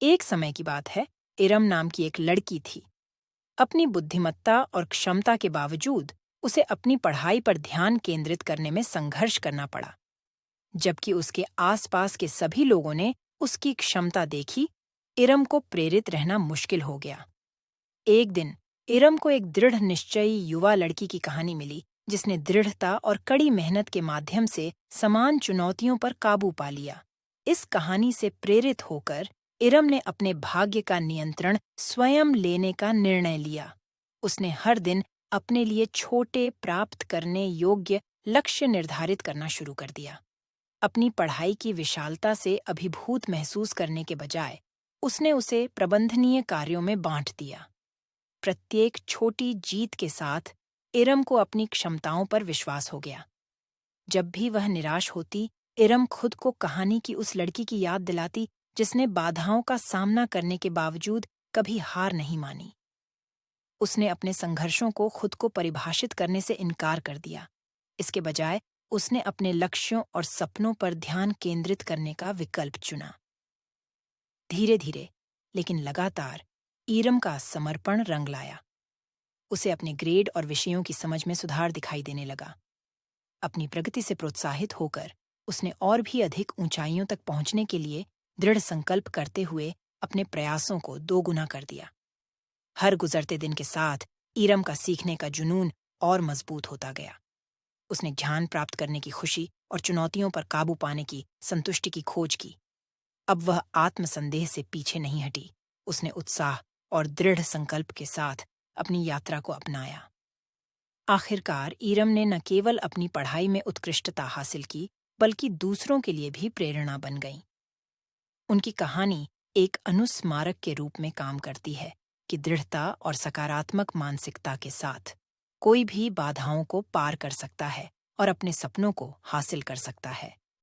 एक समय की बात है, इरम नाम की एक लड़की थी। अपनी बुद्धिमत्ता और क्षमता के बावजूद उसे अपनी पढ़ाई पर ध्यान केंद्रित करने में संघर्ष करना पड़ा। जबकि उसके आसपास के सभी लोगों ने उसकी क्षमता देखी, इरम को प्रेरित रहना मुश्किल हो गया। एक दिन इरम को एक दृढ़ निश्चयी युवा लड़की की कहानी मिली, जिसने दृढ़ता और कड़ी मेहनत के माध्यम से समान चुनौतियों पर काबू पा लिया। इस कहानी से प्रेरित होकर इरम ने अपने भाग्य का नियंत्रण स्वयं लेने का निर्णय लिया। उसने हर दिन अपने लिए छोटे, प्राप्त करने योग्य लक्ष्य निर्धारित करना शुरू कर दिया। अपनी पढ़ाई की विशालता से अभिभूत महसूस करने के बजाय उसने उसे प्रबंधनीय कार्यों में बांट दिया। प्रत्येक छोटी जीत के साथ इरम को अपनी क्षमताओं पर विश्वास हो गया। जब भी वह निराश होती, इरम खुद को कहानी की उस लड़की की याद दिलाती जिसने बाधाओं का सामना करने के बावजूद कभी हार नहीं मानी। उसने अपने संघर्षों को खुद को परिभाषित करने से इनकार कर दिया। इसके बजाय उसने अपने लक्ष्यों और सपनों पर ध्यान केंद्रित करने का विकल्प चुना। धीरे धीरे, लेकिन लगातार, इरम का समर्पण रंग लाया। उसे अपने ग्रेड और विषयों की समझ में सुधार दिखाई देने लगा। अपनी प्रगति से प्रोत्साहित होकर उसने और भी अधिक ऊंचाइयों तक पहुंचने के लिए दृढ़ संकल्प करते हुए अपने प्रयासों को दोगुना कर दिया। हर गुजरते दिन के साथ इरम का सीखने का जुनून और मजबूत होता गया। उसने ज्ञान प्राप्त करने की खुशी और चुनौतियों पर काबू पाने की संतुष्टि की खोज की। अब वह आत्मसंदेह से पीछे नहीं हटी। उसने उत्साह और दृढ़ संकल्प के साथ अपनी यात्रा को अपनाया। आखिरकार इरम ने न केवल अपनी पढ़ाई में उत्कृष्टता हासिल की, बल्कि दूसरों के लिए भी प्रेरणा बन गई। उनकी कहानी एक अनुस्मारक के रूप में काम करती है कि दृढ़ता और सकारात्मक मानसिकता के साथ कोई भी बाधाओं को पार कर सकता है और अपने सपनों को हासिल कर सकता है।